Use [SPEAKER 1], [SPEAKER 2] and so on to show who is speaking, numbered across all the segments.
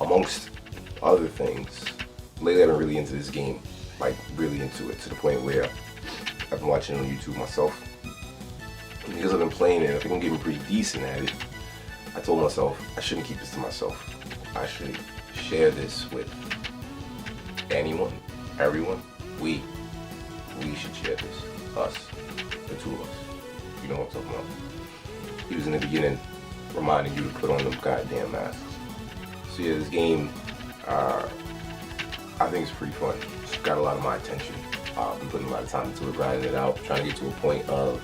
[SPEAKER 1] amongst other things, lately I've been really into this game, like really into it, to the point where I've been watching it on YouTube myself. And because I've been playing it, I think I'm getting pretty decent at it. I told myself I shouldn't keep this to myself. I should share this with anyone, everyone. We should share this. Us, the two of us. You know what I'm talking about. He was in the beginning reminding you to put on them goddamn masks. So yeah, this game, I think it's pretty fun. It's got a lot of my attention. I've been putting a lot of time into it, grinding it out, trying to get to a point of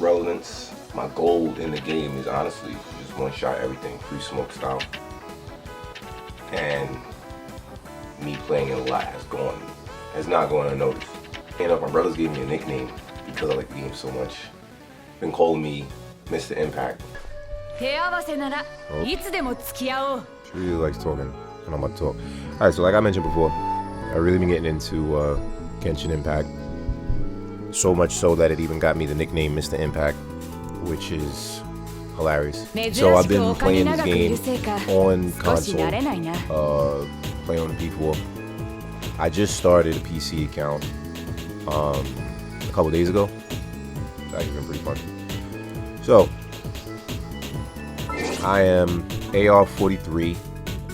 [SPEAKER 1] relevance. My goal in the game is honestly just one shot everything, free smoke style. And me playing it a lot has not gone unnoticed. And my brothers gave me a nickname because I like the game so much. Been calling me Mr. Impact.
[SPEAKER 2] She
[SPEAKER 3] really likes talking when I'm about to talk. Alright, so like I mentioned before, I've really been getting into Genshin Impact. So much so that it even got me the nickname Mr. Impact, which is hilarious. So I've been playing this game on console, playing on the P4. I just started a PC account a couple days ago. It's actually been pretty fun. So I am AR-43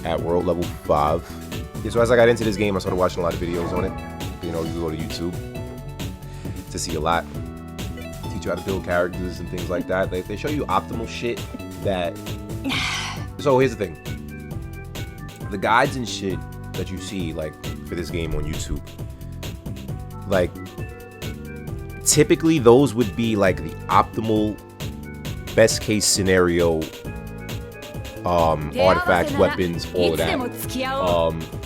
[SPEAKER 3] at world level 5. Yeah, so as I got into this game, I started watching a lot of videos on it. You know, you go to YouTube to see a lot. Teach you how to build characters and things like that. They show you optimal shit that... So here's the thing. The guides and shit that you see, like, for this game on YouTube, like, typically those would be, like, the optimal, best case scenario artifacts, weapons, all of that.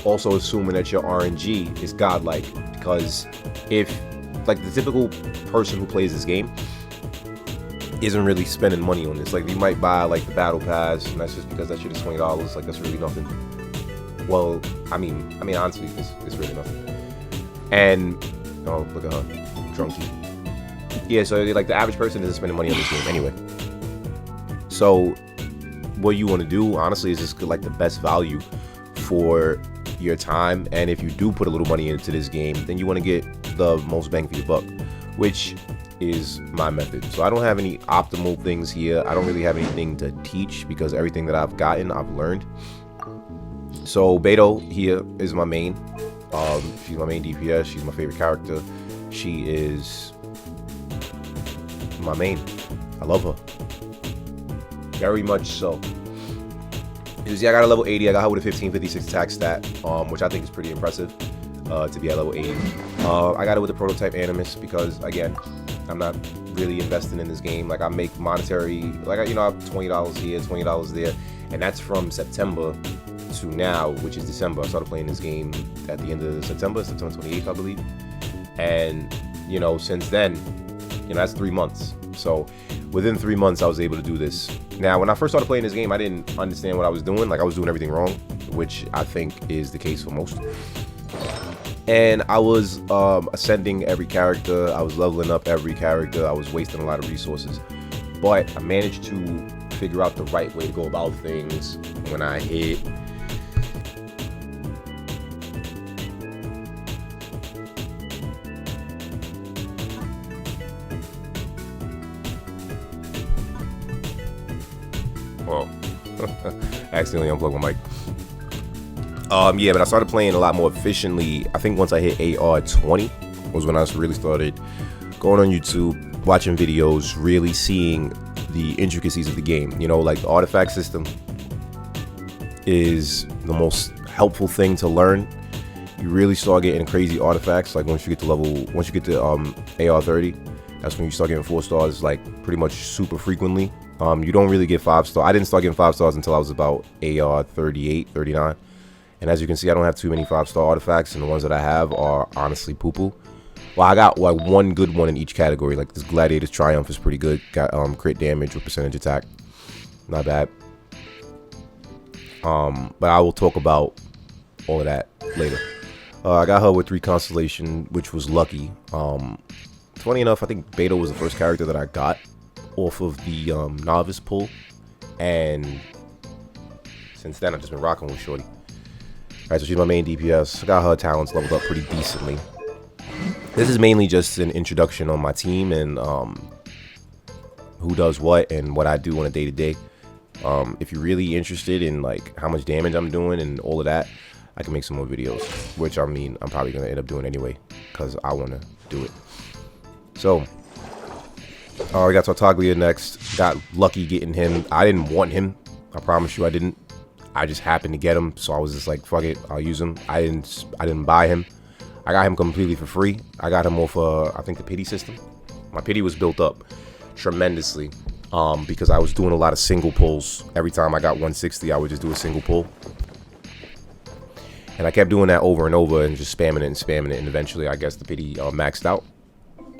[SPEAKER 3] Also assuming that your RNG is godlike, because if, like, the typical person who plays this game isn't really spending money on this, like, you might buy, like, the battle pass, and that's just because that shit is $20, like, that's really nothing. Well, I mean, honestly, it's really nothing. And, oh, look at her, drunky. Yeah, so, like, the average person isn't spending money on this game anyway. So what you want to do, honestly, is just get, like, the best value for your time. And if you do put a little money into this game, then you want to get the most bang for your buck, which is my method. So I don't have any optimal things here. I don't really have anything to teach because everything that I've gotten, I've learned. So Beto here is my main. She's my main DPS. She's my favorite character. She is my main. I love her. Very much so. Yeah, I got a level 80. I got her with a 1556 attack stat, which I think is pretty impressive to be at level 80. I got it with the prototype Animus because, again, I'm not really investing in this game. Like, I make monetary, like, you know, I have $20 here, $20 there, and that's from September to now, which is December. I started playing this game at the end of September 28th, I believe. And, you know, since then, you know, that's 3 months. So within 3 months, I was able to do this. Now, when I first started playing this game, I didn't understand what I was doing. Like, I was doing everything wrong, which I think is the case for most. And I was ascending every character. I was leveling up every character. I was wasting a lot of resources. But I managed to figure out the right way to go about things when I hit... Well, accidentally unplugged my mic. Yeah, but I started playing a lot more efficiently. I think once I hit AR 20 was when I really started going on YouTube, watching videos, really seeing the intricacies of the game. You know, like, the artifact system is the most helpful thing to learn. You really start getting crazy artifacts, like once you get to AR 30, that's when you start getting 4 stars, like, pretty much super frequently. You don't really get 5 stars. I didn't start getting 5 stars until I was about AR 38, 39. And as you can see, I don't have too many 5-star artifacts, and the ones that I have are honestly poo-poo. Well, I got like one good one in each category. Like, this Gladiator's Triumph is pretty good. Got crit damage with percentage attack. Not bad. But I will talk about all of that later. I got her with 3 Constellation, which was lucky. Funny enough, I think Beto was the first character that I got off of the novice pull, and since then, I've just been rocking with Shorty. Alright, so she's my main DPS. I got her talents leveled up pretty decently. This is mainly just an introduction on my team and who does what and what I do on a day-to-day. If you're really interested in like how much damage I'm doing and all of that, I can make some more videos, which I mean I'm probably gonna end up doing anyway because I want to do it. So we got Tartaglia next. Got lucky getting him. I didn't want him, I promise you I didn't. I just happened to get him, so I was just like, fuck it, I'll use him. I didn't buy him. I got him completely for free. I got him off I think the pity system. My pity was built up tremendously because I was doing a lot of single pulls. Every time I got 160, I would just do a single pull. And I kept doing that over and over and just spamming it, and eventually I guess the pity maxed out.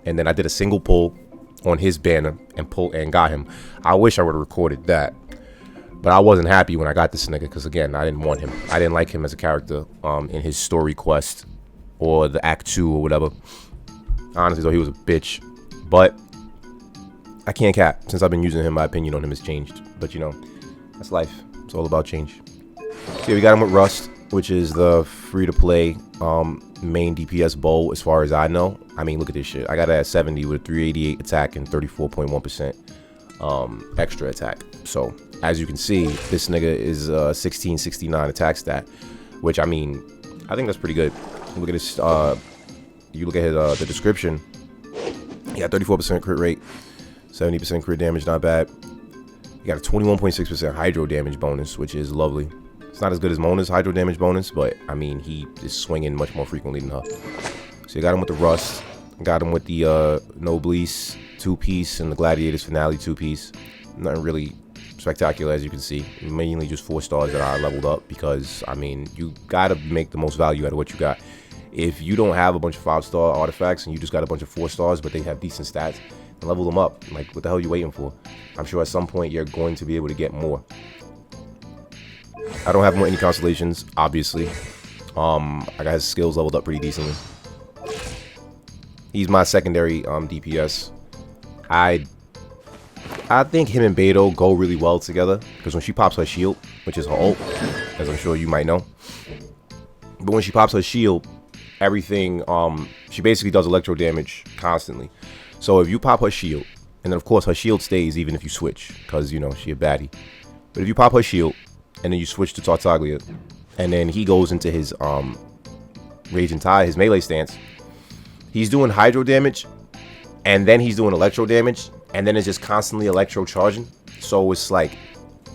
[SPEAKER 3] And then I did a single pull on his banner and got him. I wish I would have recorded that. But I wasn't happy when I got this nigga because, again, I didn't want him. I didn't like him as a character in his story quest or the Act 2 or whatever. Honestly, though, he was a bitch. But I can't cap. Since I've been using him, my opinion on him has changed. But, you know, that's life. It's all about change. So, yeah, we got him with Rust, which is the free-to-play main DPS bow as far as I know. I mean, look at this shit. I got it at 70 with a 388 attack and 34.1% extra attack. So, as you can see, this nigga is 1669 attack stat, which, I mean, I think that's pretty good. Look at this. You look at the description. He got 34% crit rate, 70% crit damage, not bad. He got a 21.6% hydro damage bonus, which is lovely. It's not as good as Mona's hydro damage bonus, but I mean, he is swinging much more frequently than her. So you got him with the Rust, got him with the Noblesse 2-piece and the Gladiators Finale 2-piece. Nothing really spectacular, as you can see. Mainly just 4 stars that I leveled up because, I mean, you gotta make the most value out of what you got. If you don't have a bunch of 5-star artifacts and you just got a bunch of 4 stars, but they have decent stats, then level them up. Like, what the hell are you waiting for? I'm sure at some point you're going to be able to get more. I don't have any constellations, obviously. I got his skills leveled up pretty decently. He's my secondary DPS. I think him and Beto go really well together because when she pops her shield, which is her ult, as I'm sure you might know. But when she pops her shield, everything, she basically does electro damage constantly. So if you pop her shield, and then of course her shield stays even if you switch, because, you know, she a baddie. But if you pop her shield, and then you switch to Tartaglia, and then he goes into his Raging Tide, his melee stance, he's doing hydro damage, and then he's doing electro damage, and then it's just constantly electro charging. So it's like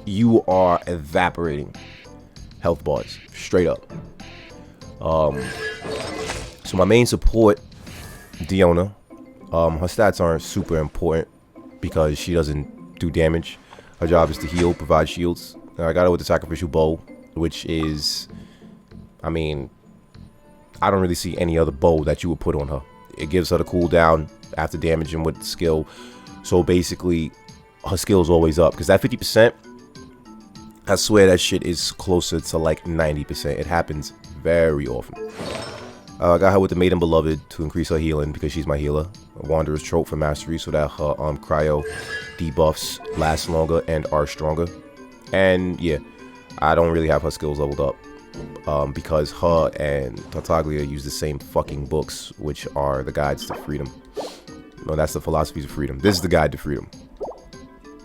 [SPEAKER 3] you are evaporating health bars straight up. So my main support, Diona, her stats aren't super important because she doesn't do damage. Her job is to heal, provide shields. I got her with the Sacrificial Bow, which is, I mean, I don't really see any other bow that you would put on her. It gives her the cooldown after damaging with the skill. So basically, her skill is always up. Because that 50%, I swear that shit is closer to like 90%. It happens very often. I got her with the Maiden Beloved to increase her healing because she's my healer. A Wanderer's Trope for mastery so that her cryo debuffs last longer and are stronger. And yeah, I don't really have her skills leveled up because her and Tartaglia use the same fucking books, which are the guides to freedom. No, that's the philosophies of freedom. This is the guide to freedom.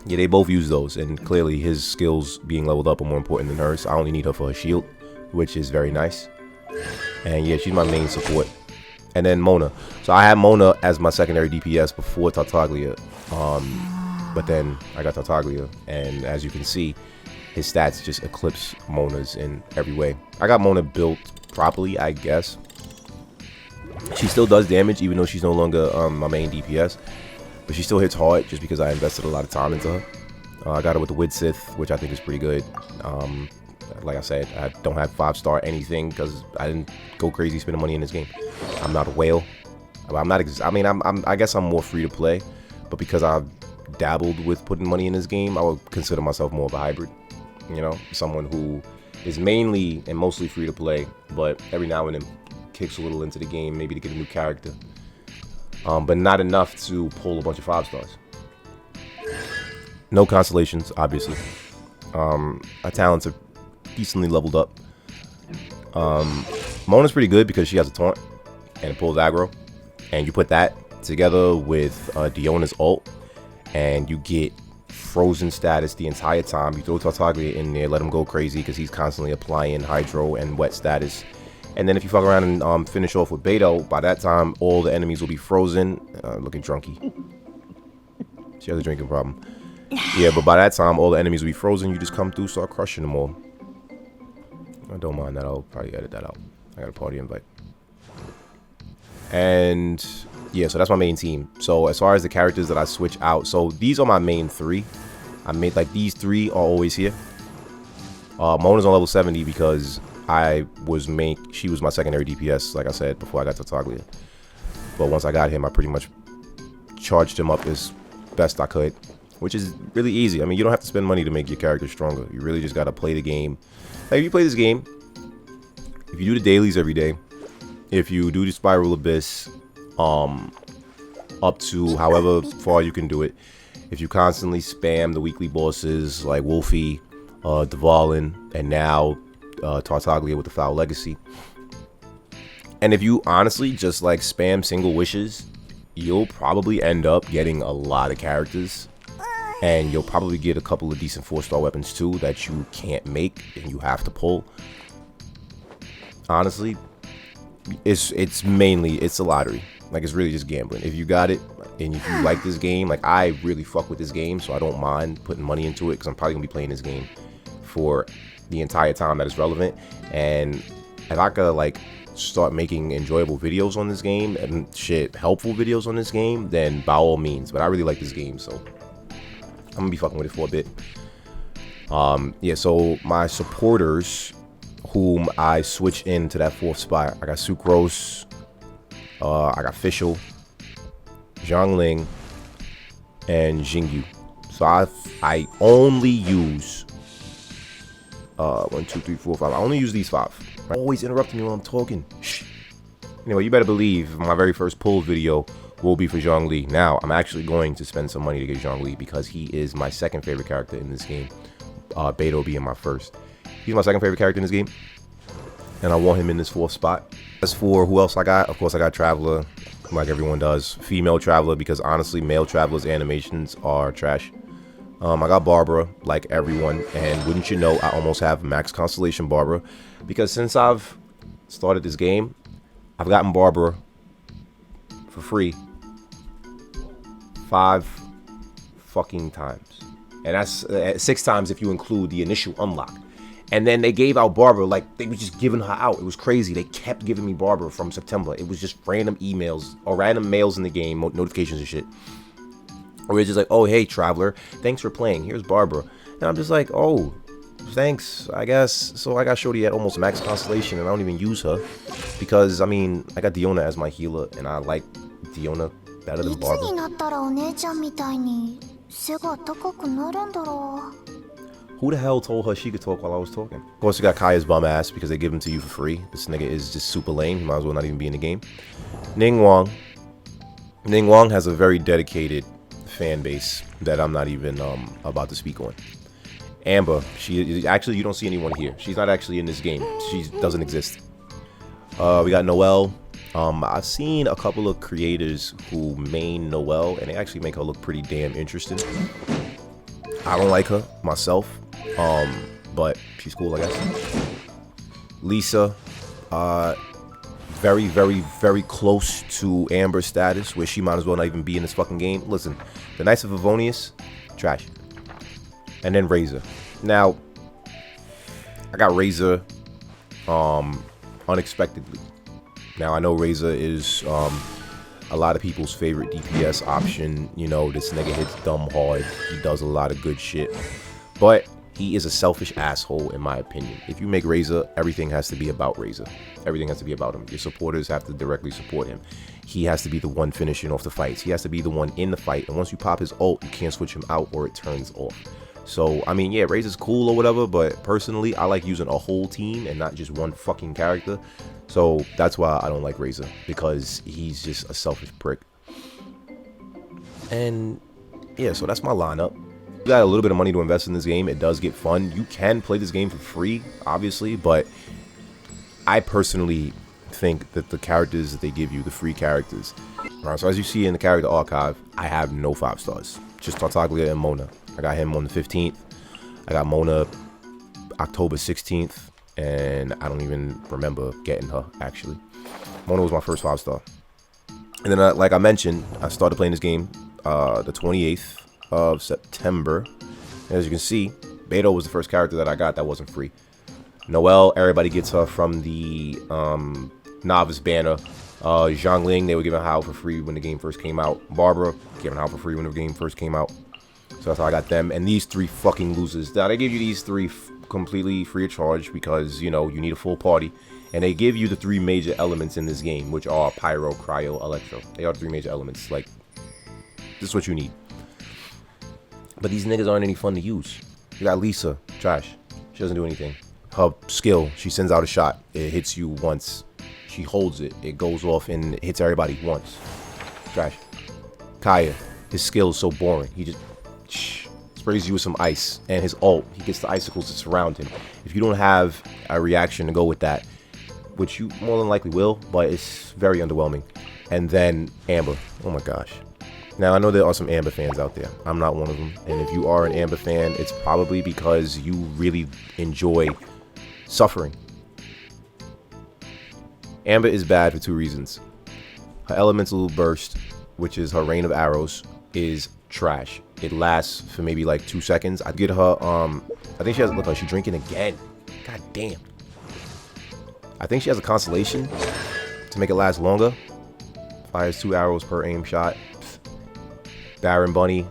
[SPEAKER 3] Yeah, they both use those, and clearly his skills being leveled up are more important than hers. I only need her for her shield, which is very nice. And yeah, she's my main support. And then Mona. So I had Mona as my secondary DPS before Tartaglia. But then I got Tartaglia, and as you can see, his stats just eclipse Mona's in every way. I got Mona built properly, I guess. She still does damage, even though she's no longer my main DPS. But she still hits hard, just because I invested a lot of time into her. I got her with the Wid Sith, which I think is pretty good. Like I said, I don't have 5-star anything, because I didn't go crazy spending money in this game. I'm not a whale. I'm not. I guess I'm more free to play, but because I've dabbled with putting money in this game, I would consider myself more of a hybrid. You know, someone who is mainly and mostly free to play, but every now and then kicks a little into the game, maybe to get a new character, but not enough to pull a bunch of 5-stars. No constellations, obviously. Our talents are decently leveled up. Mona's pretty good because she has a taunt and it pulls aggro, and you put that together with Diona's ult, and you get frozen status the entire time. You throw Tartaglia in there, let him go crazy because he's constantly applying hydro and wet status. And then if you fuck around and finish off with Beto, by that time all the enemies will be frozen. Looking drunky. She has a drinking problem. Yeah, but by that time all the enemies will be frozen. You just come through, start crushing them all. I don't mind that. I'll probably edit that out. I got a party invite. And yeah, so that's my main team. So as far as the characters that I switch out, so these are my main three. I made like these three are always here. Mona's on level 70 because she was my secondary DPS, like I said, before I got to Tartaglia. But once I got him, I pretty much charged him up as best I could, which is really easy. I mean, you don't have to spend money to make your character stronger. You really just got to play the game. Like, if you play this game, if you do the dailies every day, if you do the Spiral Abyss, up to however far you can do it, if you constantly spam the weekly bosses like Wolfie, Dvalin, and now Tartaglia with the Foul Legacy, and if you honestly just like spam single wishes, you'll probably end up getting a lot of characters, and you'll probably get a couple of decent 4-star weapons too that you can't make and you have to pull. Honestly, it's a lottery. Like, it's really just gambling. If you got it and if you like this game, like, I really fuck with this game, so I don't mind putting money into it because I'm probably gonna be playing this game for the entire time that it's relevant. And if I could like start making enjoyable videos on this game and shit, helpful videos on this game, then by all means. But I really like this game, so I'm gonna be fucking with it for a bit. Yeah, so my supporters whom I switch into that 4th spot, I got Sucrose, I got Fischl, Zhongling, and Jingyu. So I only use 1, 2, 3, 4, 5. I only use these 5. Always interrupting me while I'm talking. Shh. Anyway, you better believe my very first pull video will be for Zhongli. Now, I'm actually going to spend some money to get Zhongli because he is my second favorite character in this game. Beto being my first. He's my second favorite character in this game, and I want him in this 4th spot. As for who else I got, of course I got Traveler, like everyone does. Female Traveler, because honestly, male Traveler's animations are trash. I got Barbara, like everyone, and wouldn't you know, I almost have Max Constellation Barbara, because since I've started this game, I've gotten Barbara for free 5 fucking times, and that's 6 times if you include the initial unlock. And then they gave out Barbara, like, they were just giving her out. It was crazy. They kept giving me Barbara from September. It was just random emails or random mails in the game, notifications and shit. Or it's just like, oh, hey, Traveler, thanks for playing. Here's Barbara. And I'm just like, oh, thanks, I guess. So I got Shorty at almost max constellation, and I don't even use her. Because, I mean, I got Diona as my healer, and I like Diona better than Barbara. Who the hell told her she could talk while I was talking? Of course, you got Kaya's bum ass because they give him to you for free. This nigga is just super lame. He might as well not even be in the game. Ningguang. Ningguang has a very dedicated fan base that I'm not even about to speak on. Amber, she actually, you don't see anyone here. She's not actually in this game. She doesn't exist. We got Noelle. I've seen a couple of creators who main Noelle, and they actually make her look pretty damn interesting. I don't like her myself, but she's cool, I guess. Lisa, very, very, very close to Amber status, where she might as well not even be in this fucking game. Listen, the Knights of Favonius, trash. And then Razor. Now, I got Razor unexpectedly. Now, I know Razor is a lot of people's favorite DPS option. You know, this nigga hits dumb hard. He does a lot of good shit. But he is a selfish asshole, in my opinion. If you make Razor, everything has to be about Razor. Everything has to be about him. Your supporters have to directly support him. He has to be the one finishing off the fights. He has to be the one in the fight. And once you pop his ult, you can't switch him out or it turns off. So, I mean, yeah, Razor's cool or whatever, but personally, I like using a whole team and not just one fucking character. So, that's why I don't like Razor, because he's just a selfish prick. And, yeah, so that's my lineup. got a little bit of money to invest in this game, it does get fun. You can play this game for free, obviously, but I personally think that the characters that they give you, the free characters. All right, so as you see in the character archive, I have no 5 stars. Just Tartaglia and Mona. I got him on the 15th. I got Mona October 16th, and I don't even remember getting her, actually. Mona was my first 5-star. And then, like I mentioned, I started playing this game the 28th of September. And as you can see, Beto was the first character that I got that wasn't free. Noelle, everybody gets her from the novice banner. Zhongling, they were giving Hao for free when the game first came out. Barbara, giving Hao for free when the game first came out. So that's how I got them. And these 3 fucking losers. Now, they give you these 3 completely free of charge because, you know, you need a full party. And they give you the 3 major elements in this game, which are Pyro, Cryo, Electro. They are the 3 major elements. Like, this is what you need. But these niggas aren't any fun to use. You got Lisa, trash. She doesn't do anything. Her skill, she sends out a shot. It hits you once. She holds it. It goes off and it hits everybody once. Trash. Kaya, his skill is so boring. He just sprays you with some ice. And his ult, he gets the icicles that surround him. If you don't have a reaction to go with that, which you more than likely will, but it's very underwhelming. And then Amber. Oh my gosh. Now, I know there are some Amber fans out there. I'm not one of them. And if you are an Amber fan, it's probably because you really enjoy suffering. Amber is bad for 2 reasons. Her elemental burst, which is her rain of arrows, is trash. It lasts for maybe like 2 seconds. I'd get her, I think she has, look, she's drinking again. God damn. I think she has a constellation to make it last longer. Fires 2 arrows per aim shot. Baron Bunny.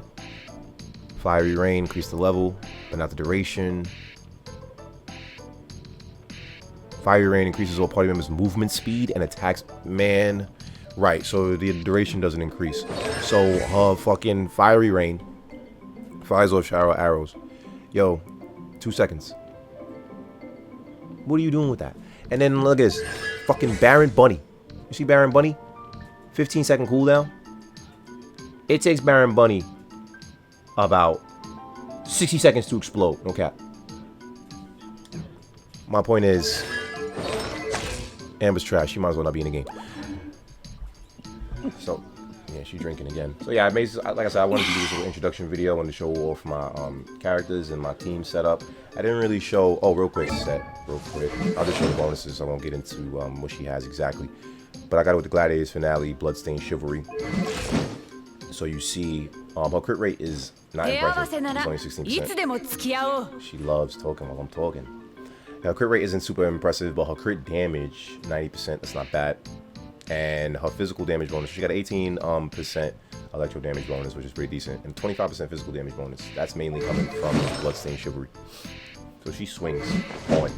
[SPEAKER 3] Fiery Rain, increase the level, but not the duration. Fiery Rain increases all party members' movement speed and attacks. Man, right, so the duration doesn't increase. So her fucking Fiery Rain fires off shower arrows. Yo, 2 seconds. What are you doing with that? And then look at this. Fucking Baron Bunny. You see Baron Bunny? 15-second cooldown. It takes Baron Bunny about 60 seconds to explode. No cap. My point is, Amber's trash. She might as well not be in the game. So, yeah, she's drinking again. So, yeah, like I said, I wanted to do this little introduction video. I wanted to show off my characters and my team setup. I didn't really show... Oh, real quick. Real quick. I'll just show the bonuses. I won't get into what she has exactly. But I got it with the Gladiators Finale, Bloodstained Chivalry. So you see, her crit rate is not impressive. It's only 16%. She loves talking while I'm talking. Her crit rate isn't super impressive, but her crit damage, 90%, that's not bad. And her physical damage bonus, she got 18% electro damage bonus, which is pretty decent. And 25% physical damage bonus. That's mainly coming from Bloodstained Chivalry. So she swings on.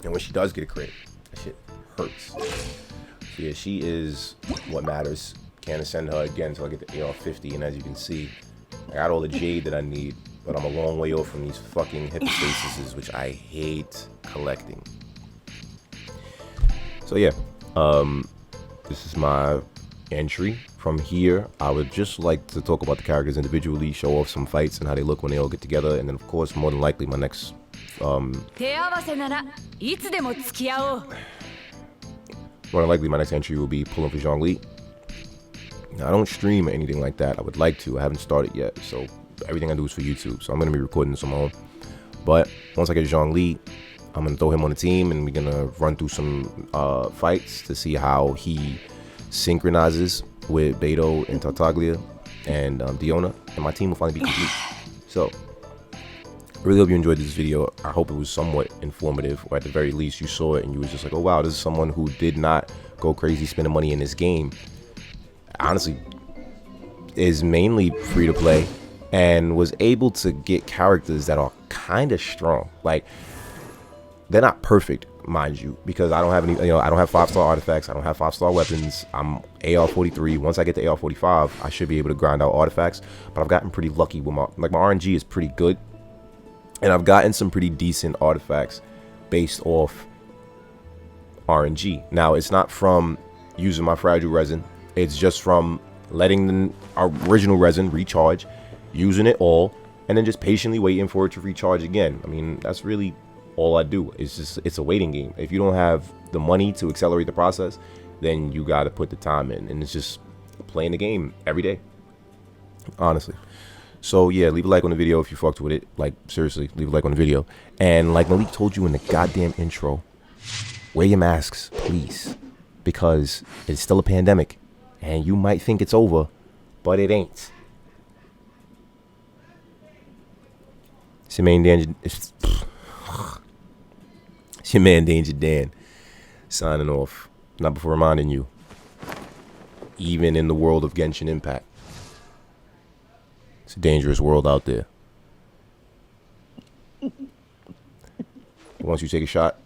[SPEAKER 3] And when she does get a crit, that shit hurts. So yeah, she is what matters. Can't ascend her again until I get the AR-50, and as you can see, I got all the jade that I need, but I'm a long way off from these fucking hypostasises, which I hate collecting. So yeah, this is my entry. From here, I would just like to talk about the characters individually, show off some fights and how they look when they all get together, and then of course, more than likely, my next entry will be pulling for Zhongli. Now, I don't stream or anything like that. I would like to. I haven't started yet, so everything I do is for YouTube. So I'm going to be recording this on my own. But once I get Zhongli, I'm going to throw him on the team, and we're going to run through some fights to see how he synchronizes with Beto and Tartaglia and Diona, and my team will finally be complete. So, I really hope you enjoyed this video. I hope it was somewhat informative, or at the very least you saw it and you was just like, oh wow, this is someone who did not go crazy spending money in this game. Honestly, is mainly free to play and was able to get characters that are kind of strong. Like, they're not perfect, mind you, because I don't have any, I don't have 5-star artifacts, I don't have 5-star weapons. I'm AR-43. Once I get to AR-45, I should be able to grind out artifacts, but I've gotten pretty lucky with my RNG is pretty good, and I've gotten some pretty decent artifacts based off RNG. Now, it's not from using my fragile resin. It's just from letting the original resin recharge, using it all, and then just patiently waiting for it to recharge again. I mean, that's really all I do. It's a waiting game. If you don't have the money to accelerate the process, then you got to put the time in, and it's just playing the game every day, honestly. So yeah, leave a like on the video if you fucked with it. Like, seriously, leave a like on the video. And like Malik told you in the goddamn intro, wear your masks, please, because it's still a pandemic, and you might think it's over, but it ain't. It's your main danger. It's your man Danger Dan signing off. Not before reminding you, even in the world of Genshin Impact, it's a dangerous world out there. Once you take a shot,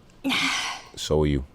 [SPEAKER 3] so are you.